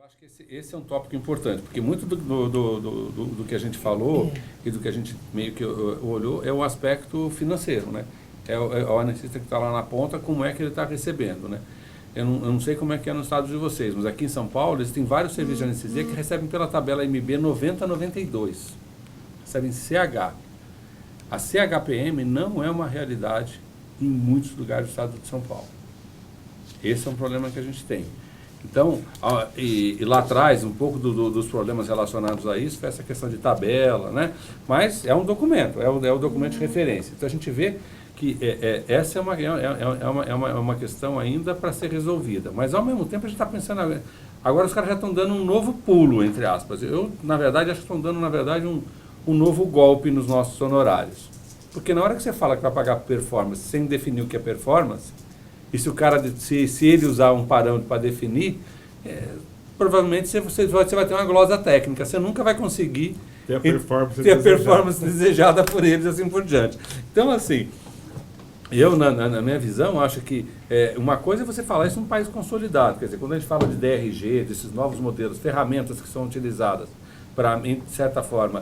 Acho que esse é um tópico importante, porque muito do que a gente falou e do que a gente meio que olhou é o aspecto financeiro, né? É o anestesista que está lá na ponta, como é que ele está recebendo, né? Eu não sei como é que é no estado de vocês, mas aqui em São Paulo eles têm vários serviços de anestesia que recebem pela tabela MB 9092, recebem CH. A CHPM não é uma realidade em muitos lugares do estado de São Paulo. Esse é um problema que a gente tem. Então, e lá atrás, um pouco dos problemas relacionados a isso foi essa questão de tabela, né? Mas é um documento, é o documento de referência. Então a gente vê que essa é uma questão ainda para ser resolvida. Mas ao mesmo tempo a gente está pensando, agora os caras já estão dando um novo pulo, entre aspas. Eu, na verdade, acho que estão dando, na verdade, um novo golpe nos nossos honorários. Porque na hora que você fala que vai pagar performance sem definir o que é performance, e se o cara, se ele usar um parâmetro para definir, provavelmente você vai ter uma glosa técnica. Você nunca vai conseguir ter a performance desejada por eles, assim por diante. Então, assim, eu, na minha visão, acho que uma coisa é você falar isso num país consolidado. Quer dizer, quando a gente fala de DRG, desses novos modelos, ferramentas que são utilizadas para, de certa forma,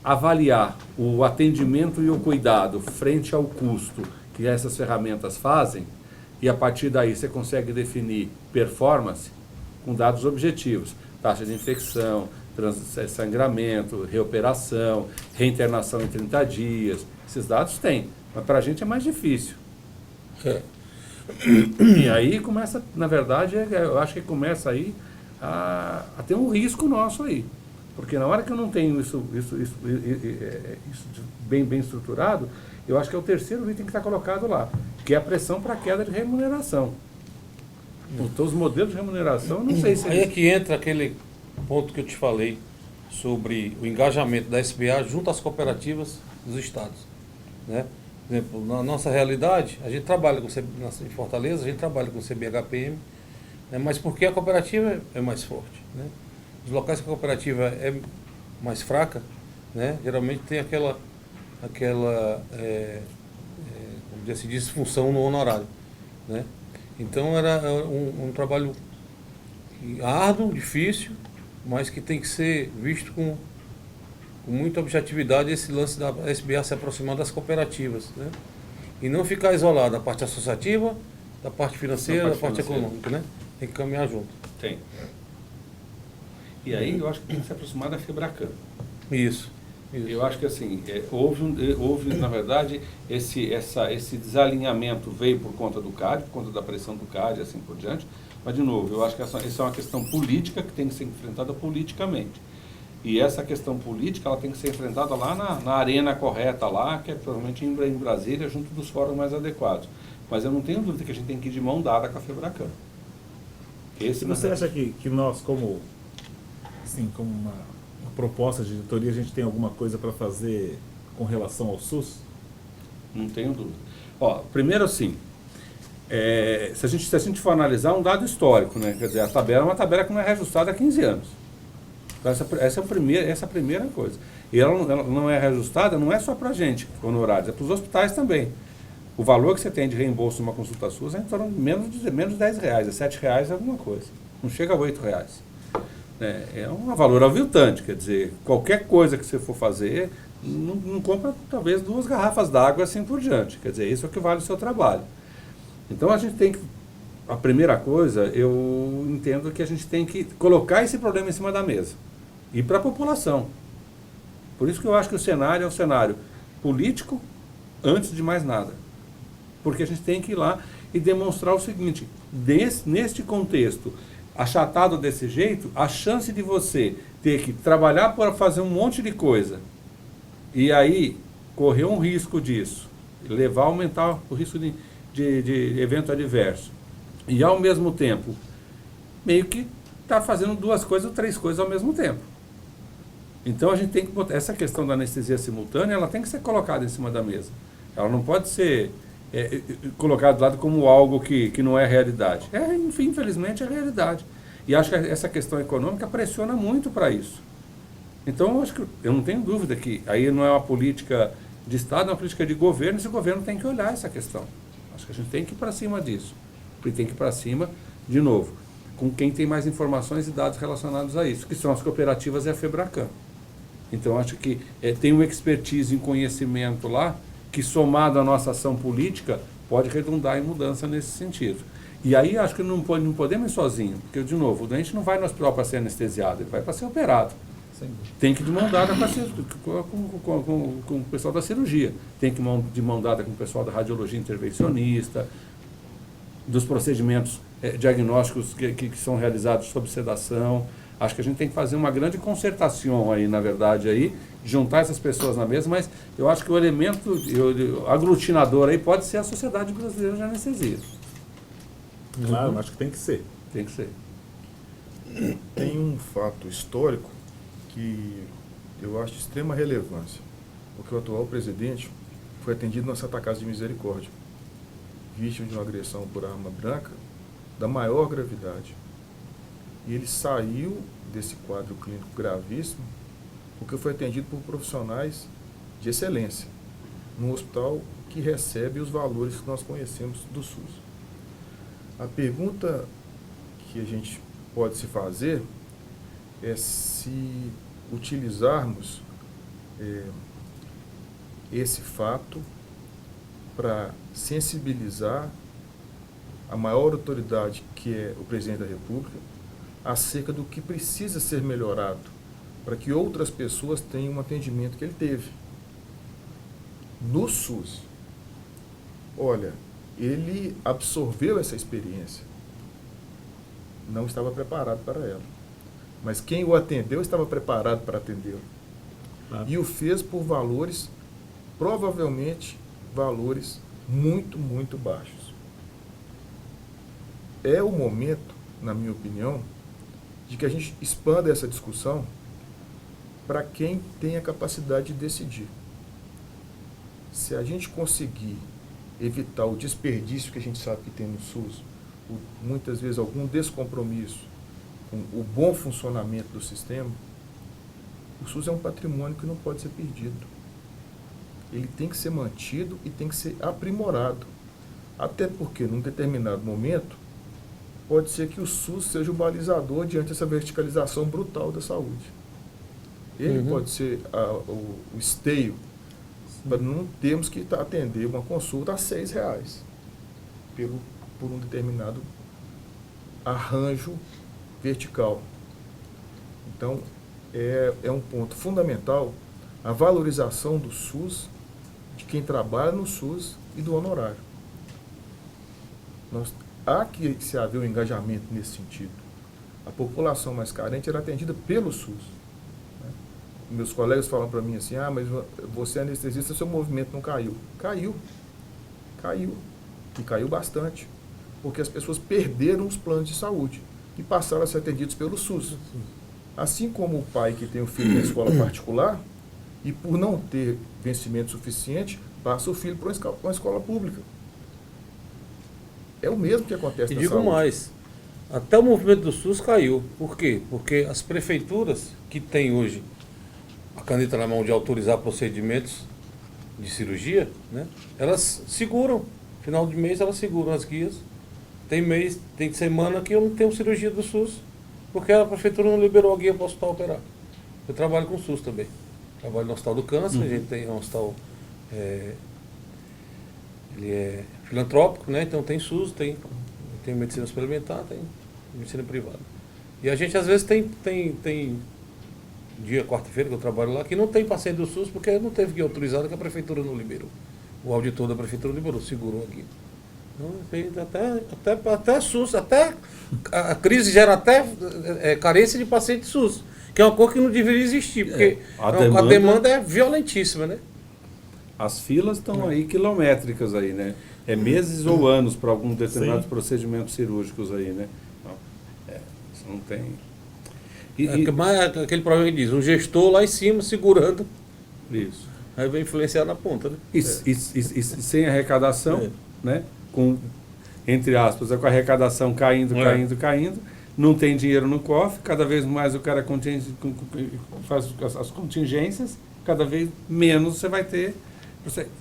avaliar o atendimento e o cuidado frente ao custo que essas ferramentas fazem, e a partir daí você consegue definir performance com dados objetivos, taxa de infecção, sangramento, reoperação, reinternação em 30 dias, esses dados tem, mas para a gente é mais difícil. E aí começa, na verdade, eu acho que começa aí a ter um risco nosso aí. Porque na hora que eu não tenho isso bem estruturado, eu acho que é o terceiro item que está colocado lá, que é a pressão para a queda de remuneração. Então, os modelos de remuneração, não sei se... Aí é que entra aquele ponto que eu te falei sobre o engajamento da SBA junto às cooperativas dos estados, né? Por exemplo, na nossa realidade, a gente trabalha em Fortaleza, a gente trabalha com o CBHPM, né? Mas porque a cooperativa é mais forte, né? Os locais que a cooperativa é mais fraca, né, geralmente tem aquela vamos dizer assim, disfunção no honorário, né? Então era um trabalho árduo, difícil, mas que tem que ser visto com muita objetividade, esse lance da SBA se aproximar das cooperativas, né? E não ficar isolado da parte associativa, da parte financeira, da parte econômica, né? Tem que caminhar junto. Tem. E aí eu acho que tem que se aproximar da Febracan. Isso. Eu acho que assim, houve na verdade, esse desalinhamento veio por conta do CAD, por conta da pressão do CAD e assim por diante, mas de novo, eu acho que essa é uma questão política que tem que ser enfrentada politicamente. E essa questão política, ela tem que ser enfrentada lá na arena correta lá, que é provavelmente em Brasília, junto dos fóruns mais adequados. Mas eu não tenho dúvida que a gente tem que ir de mão dada com a Febracan. Você acha que nós, como uma proposta de editoria, a gente tem alguma coisa para fazer com relação ao SUS? Não tenho dúvida. Primeiro assim, se a gente for analisar um dado histórico, né? Quer dizer, a tabela é uma tabela que não é reajustada há 15 anos. Então, essa é a primeira coisa. E ela não é reajustada, não é só para a gente, honorários, é para os hospitais também. O valor que você tem de reembolso de uma consulta SUS é em torno de menos de R$10, é R$7 alguma coisa. Não chega a R$8. É um valor aviltante, quer dizer, qualquer coisa que você for fazer, não compra talvez 2 garrafas d'água assim por diante. Quer dizer, isso é o que vale o seu trabalho. Então a gente tem que, a primeira coisa, eu entendo que a gente tem que colocar esse problema em cima da mesa. E para a população. Por isso que eu acho que o cenário é um cenário político antes de mais nada. Porque a gente tem que ir lá e demonstrar o seguinte, neste contexto achatado desse jeito, a chance de você ter que trabalhar para fazer um monte de coisa e aí correr um risco disso, aumentar o risco de evento adverso e ao mesmo tempo meio que está fazendo 2 coisas ou 3 coisas ao mesmo tempo. Então a gente tem que botar essa questão da anestesia simultânea, ela tem que ser colocada em cima da mesa. Ela não pode ser colocado de lado como algo que não é realidade. Enfim, infelizmente é realidade. E acho que essa questão econômica pressiona muito para isso. Então, eu não tenho dúvida que aí não é uma política de Estado, é uma política de governo, e esse governo tem que olhar essa questão. Acho que a gente tem que ir para cima disso. E tem que ir para cima de novo, com quem tem mais informações e dados relacionados a isso, que são as cooperativas e a FEBRACAN. Então, acho que tem uma expertise em conhecimento lá, que somado à nossa ação política, pode redundar em mudança nesse sentido. E aí, acho que não podemos ir sozinho, porque, de novo, o doente não vai no hospital para ser anestesiado, ele vai para ser operado. Tem que ir de mão dada com o pessoal da cirurgia, tem que ir de mão dada com o pessoal da radiologia intervencionista, dos procedimentos diagnósticos que são realizados sob sedação. Acho que a gente tem que fazer uma grande concertação aí, na verdade, aí, juntar essas pessoas na mesa, mas eu acho que o elemento aglutinador aí pode ser a Sociedade Brasileira de Anestesia. Claro, acho que tem que ser. Tem que ser. Tem um fato histórico que eu acho de extrema relevância, porque o atual presidente foi atendido na Santa Casa de Misericórdia, vítima de uma agressão por arma branca da maior gravidade. E ele saiu desse quadro clínico gravíssimo porque foi atendido por profissionais de excelência, num hospital que recebe os valores que nós conhecemos do SUS. A pergunta que a gente pode se fazer é se utilizarmos esse fato para sensibilizar a maior autoridade, que é o presidente da República, acerca do que precisa ser melhorado para que outras pessoas tenham um atendimento que ele teve. No SUS, olha, ele absorveu essa experiência, não estava preparado para ela, mas quem o atendeu estava preparado para atendê-lo. Claro. E o fez por valores, provavelmente valores muito, muito baixos. É o momento, na minha opinião, de que a gente expanda essa discussão para quem tem a capacidade de decidir. Se a gente conseguir evitar o desperdício que a gente sabe que tem no SUS, muitas vezes algum descompromisso com o bom funcionamento do sistema, o SUS é um patrimônio que não pode ser perdido. Ele tem que ser mantido e tem que ser aprimorado. Até porque, num determinado momento, pode ser que o SUS seja o balizador diante dessa verticalização brutal da saúde. Ele pode ser o esteio para não termos que atender uma consulta a R$6 por um determinado arranjo vertical. Então, é um ponto fundamental a valorização do SUS, de quem trabalha no SUS e do honorário. Há que se haver um engajamento nesse sentido. A população mais carente era atendida pelo SUS. Né? Meus colegas falam para mim assim, mas você é anestesista, seu movimento não caiu. Caiu. E caiu bastante. Porque as pessoas perderam os planos de saúde e passaram a ser atendidos pelo SUS. Assim como o pai que tem o filho na escola particular e por não ter vencimento suficiente, passa o filho para uma escola pública. É o mesmo que acontece E na digo saúde. mais, até o movimento do SUS caiu. Por quê? Porque as prefeituras que têm hoje a caneta na mão de autorizar procedimentos de cirurgia, né, elas seguram. Final de mês elas seguram as guias. Tem semana que eu não tenho cirurgia do SUS, porque a prefeitura não liberou a guia para o hospital operar. Eu trabalho com o SUS também. Trabalho no Hospital do Câncer, a gente tem um hospital... ele é filantrópico, né? Então tem SUS, tem medicina suplementar, tem medicina privada. E a gente às vezes tem dia, quarta-feira que eu trabalho lá, que não tem paciente do SUS porque não teve guia autorizada, que a prefeitura não liberou. O auditor da prefeitura liberou, segurou a guia. Então, até SUS, até a crise gera até carência de paciente SUS, que é uma coisa que não deveria existir, porque a demanda é violentíssima, né? As filas estão aí quilométricas aí, né? É meses ou anos para alguns determinados procedimentos cirúrgicos aí, né? Não, isso não tem... Mas aquele problema que diz, um gestor lá em cima segurando, Isso. aí vai influenciar na ponta, né? E sem arrecadação, né? Com, entre aspas, com a arrecadação caindo, não tem dinheiro no cofre, cada vez mais o cara faz as contingências, cada vez menos você vai ter.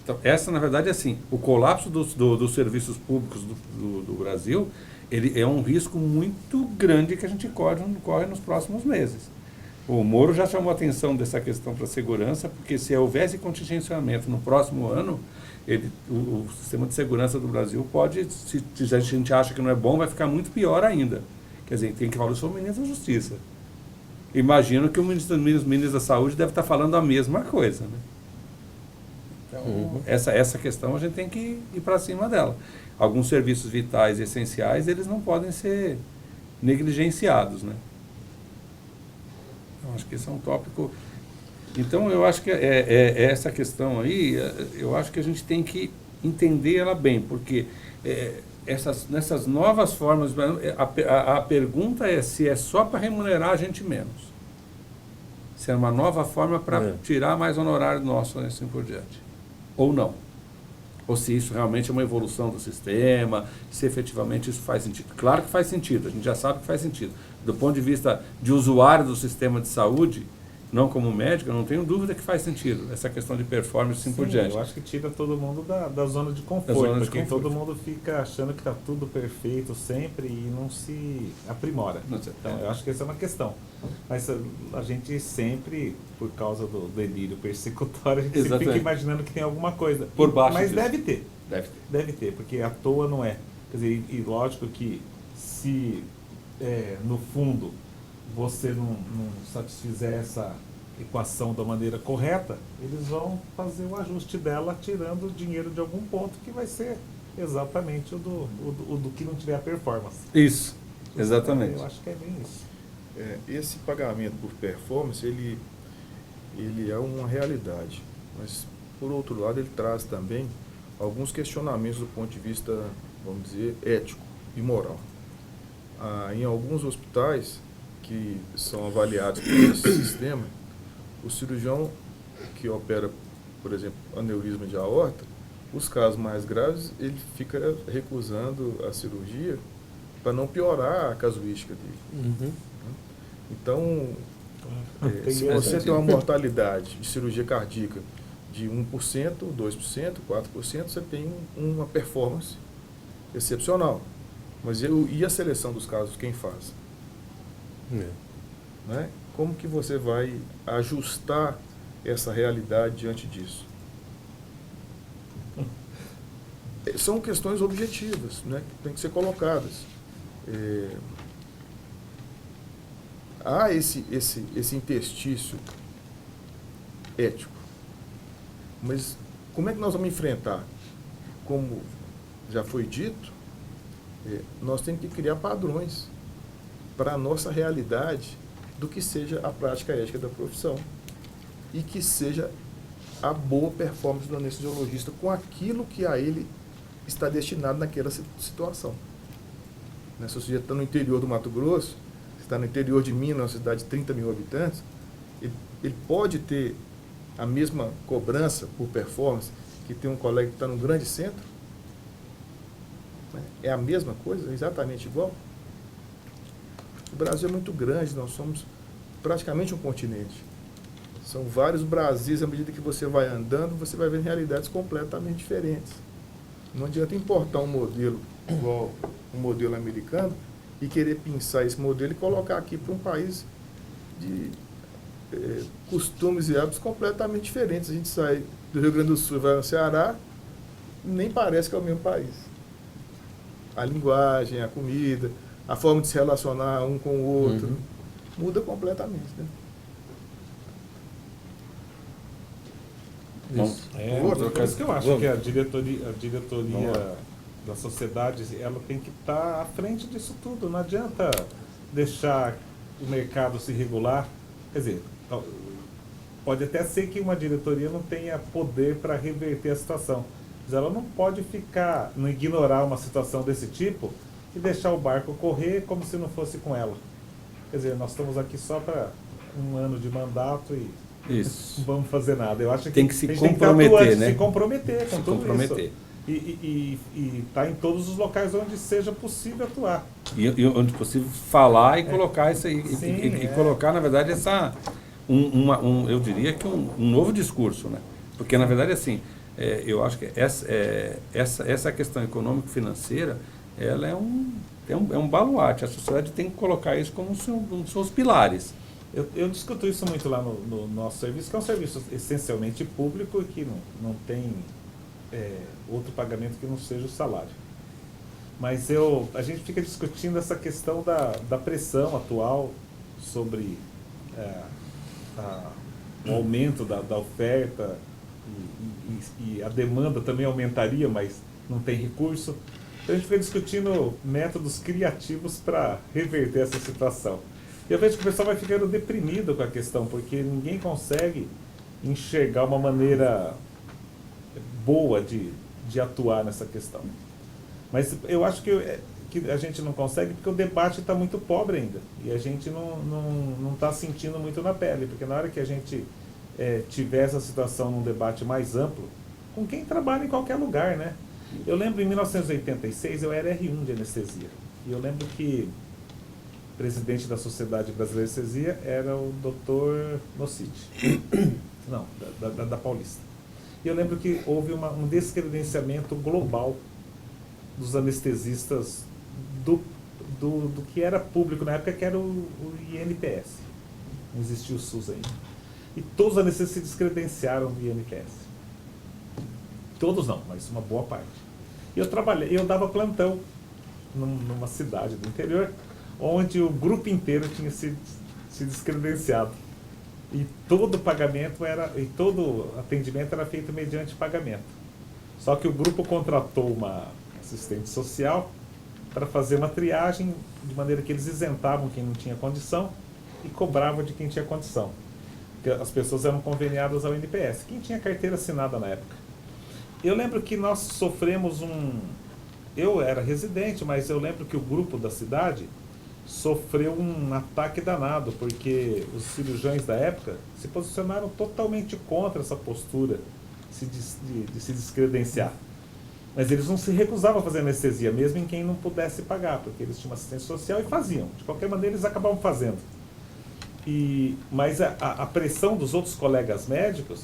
Então, essa, na verdade, é assim, o colapso dos serviços públicos do Brasil, ele é um risco muito grande que a gente corre nos próximos meses. O Moro já chamou a atenção dessa questão para a segurança, porque se houvesse contingenciamento no próximo ano, o sistema de segurança do Brasil pode, se a gente acha que não é bom, vai ficar muito pior ainda. Quer dizer, tem que falar sobre o ministro da Justiça. Imagino que o ministro da Saúde deve estar falando a mesma coisa, né? Então, essa questão a gente tem que ir para cima dela. Alguns serviços vitais e essenciais, eles não podem ser negligenciados, né? Eu acho que esse é um tópico. Então, eu acho que essa questão aí, eu acho que a gente tem que entender ela bem, porque nessas novas formas, a pergunta é se é só para remunerar a gente menos. Se é uma nova forma para tirar mais honorário nosso, assim por diante. Ou não. Ou se isso realmente é uma evolução do sistema, se efetivamente isso faz sentido. Claro que faz sentido, a gente já sabe que faz sentido. Do ponto de vista de usuário do sistema de saúde, não como médico, eu não tenho dúvida que faz sentido essa questão de performance e assim por diante. Eu acho que tira todo mundo da zona de conforto, porque todo mundo fica achando que está tudo perfeito sempre e não se aprimora. Então, eu acho que essa é uma questão. Mas a gente sempre, por causa do delírio persecutório, a gente sempre fica imaginando que tem alguma coisa. Por baixo mas disso. deve ter. Deve ter, porque à toa não é. Quer dizer, e lógico que se no fundo você não satisfizer essa equação da maneira correta, eles vão fazer o ajuste dela tirando dinheiro de algum ponto que vai ser exatamente o do que não tiver a performance. Isso, exatamente. Eu acho que é bem isso. Esse pagamento por performance, ele é uma realidade, mas por outro lado ele traz também alguns questionamentos do ponto de vista, vamos dizer, ético e moral. Em alguns hospitais que são avaliados por esse sistema, o cirurgião que opera, por exemplo, aneurisma de aorta, os casos mais graves, ele fica recusando a cirurgia para não piorar a casuística dele. Então, se você tem uma mortalidade de cirurgia cardíaca de 1%, 2%, 4%, você tem uma performance excepcional. Mas e a seleção dos casos, quem faz? Né? Como que você vai ajustar essa realidade diante disso? São questões objetivas, né, que têm que ser colocadas. Há esse interstício ético, mas como é que nós vamos enfrentar? Como já foi dito, nós temos que criar padrões para a nossa realidade do que seja a prática ética da profissão e que seja a boa performance do anestesiologista com aquilo que a ele está destinado naquela situação. Se você já está no interior do Mato Grosso, você está no interior de Minas, uma cidade de 30 mil habitantes, ele pode ter a mesma cobrança por performance que tem um colega que está num grande centro? É a mesma coisa, exatamente igual? O Brasil é muito grande, nós somos praticamente um continente. São vários Brasis, à medida que você vai andando, você vai ver realidades completamente diferentes. Não adianta importar um modelo igual um modelo americano e querer pensar esse modelo e colocar aqui para um país de costumes e hábitos completamente diferentes. A gente sai do Rio Grande do Sul e vai ao Ceará, nem parece que é o mesmo país. A linguagem, a comida, a forma de se relacionar um com o outro, muda completamente, né? Por isso que eu acho que a diretoria da sociedade, ela tem que estar à frente disso tudo. Não adianta deixar o mercado se regular. Quer dizer, pode até ser que uma diretoria não tenha poder para reverter a situação, mas ela não pode não ignorar uma situação desse tipo e deixar o barco correr como se não fosse com ela. Quer dizer, nós estamos aqui só para um ano de mandato e não vamos fazer nada. Eu acho que tem que se comprometer, né? Se comprometer com tudo comprometer. isso. E estar em todos os locais onde seja possível atuar. E onde possível falar e colocar isso aí. E colocar, na verdade, eu diria que um novo discurso, né? Porque, na verdade, assim, eu acho que essa questão econômico-financeira, ela é é um baluarte. A sociedade tem que colocar isso como um dos seus pilares. Eu discuto isso muito lá no nosso serviço, que é um serviço essencialmente público e que não tem outro pagamento que não seja o salário. Mas a gente fica discutindo essa questão da pressão atual sobre o aumento da oferta e a demanda também aumentaria, mas não tem recurso. Então a gente fica discutindo métodos criativos para reverter essa situação. E eu vejo que o pessoal vai ficando deprimido com a questão, porque ninguém consegue enxergar uma maneira boa de atuar nessa questão. Mas eu acho que a gente não consegue porque o debate está muito pobre ainda. E a gente não está sentindo muito na pele, porque na hora que a gente tiver essa situação num debate mais amplo, com quem trabalha em qualquer lugar, né? Eu lembro em 1986, eu era R1 de anestesia. E eu lembro que o presidente da Sociedade Brasileira de Anestesia era o Dr. Nocite. Não, da Paulista. E eu lembro que houve um descredenciamento global dos anestesistas do que era público na época, que era o INPS. Não existia o SUS ainda. E todos os anestesistas se descredenciaram do INPS. Todos não, mas uma boa parte. E eu dava plantão numa cidade do interior, onde o grupo inteiro tinha se descredenciado. E todo pagamento e todo atendimento era feito mediante pagamento. Só que o grupo contratou uma assistente social para fazer uma triagem, de maneira que eles isentavam quem não tinha condição e cobravam de quem tinha condição. Porque as pessoas eram conveniadas ao INPS. Quem tinha carteira assinada na época? Eu lembro que nós sofremos eu era residente, mas eu lembro que o grupo da cidade sofreu um ataque danado, porque os cirurgiões da época se posicionaram totalmente contra essa postura de se descredenciar. Mas eles não se recusavam a fazer anestesia, mesmo em quem não pudesse pagar, porque eles tinham assistência social e faziam. De qualquer maneira, eles acabavam fazendo. Mas a pressão dos outros colegas médicos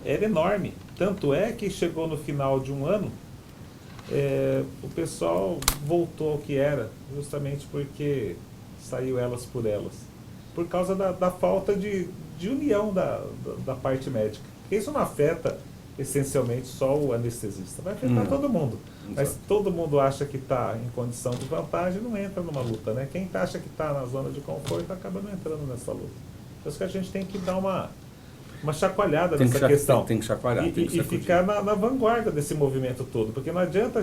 era enorme. Tanto é que chegou no final de um ano, o pessoal voltou ao que era, justamente porque saiu elas por elas. Por causa da falta de união da parte médica. Porque isso não afeta essencialmente só o anestesista, vai afetar todo mundo. Mas todo mundo acha que está em condição de vantagem, não entra numa luta, né? Quem acha que está na zona de conforto acaba não entrando nessa luta. Por isso que a gente tem que dar uma chacoalhada nessa questão. Tem que chacoalhar. E ficar na vanguarda desse movimento todo. Porque não adianta a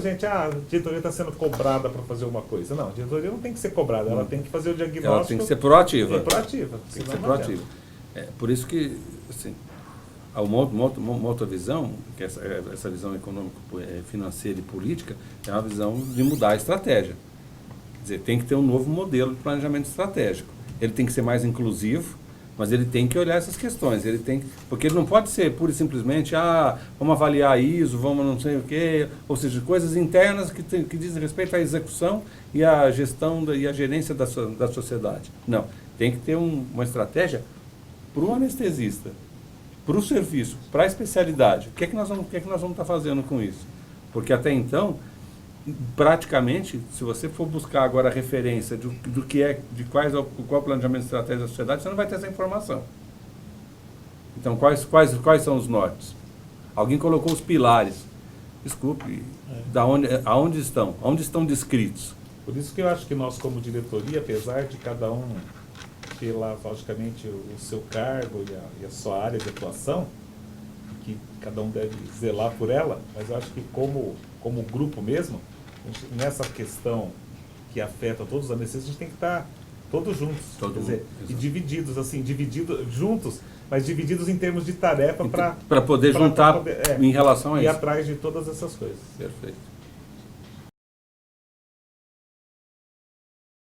diretoria está sendo cobrada para fazer uma coisa. Não, a diretoria não tem que ser cobrada, ela tem que fazer o diagnóstico. Ela tem que ser proativa. Proativa. Tem que ser proativa. Por isso que, assim, há uma outra visão, que essa visão econômica, financeira e política, é uma visão de mudar a estratégia. Quer dizer, tem que ter um novo modelo de planejamento estratégico. Ele tem que ser mais inclusivo, mas ele tem que olhar essas questões. Porque ele não pode ser pura e simplesmente, vamos avaliar ISO, vamos não sei o quê, ou seja, coisas internas que dizem respeito à execução e à gestão e à gerência da sociedade. Não, tem que ter uma estratégia para o anestesista, para o serviço, para a especialidade. O que é que nós vamos estar fazendo com isso? Porque até então, praticamente, se você for buscar agora a referência qual é o planejamento estratégico da sociedade, você não vai ter essa informação. Então, quais são os nortes? Alguém colocou os pilares. Desculpe, aonde estão? Onde estão descritos? Por isso que eu acho que nós, como diretoria, apesar de cada um ter lá, logicamente, o seu cargo e a sua área de atuação, que cada um deve zelar por ela, mas eu acho que como grupo mesmo, nessa questão que afeta todos os anestesistas, a gente tem que estar todos juntos, e divididos juntos, mas divididos em termos de tarefa para poder juntar em relação a isso. Ir atrás de todas essas coisas. Perfeito.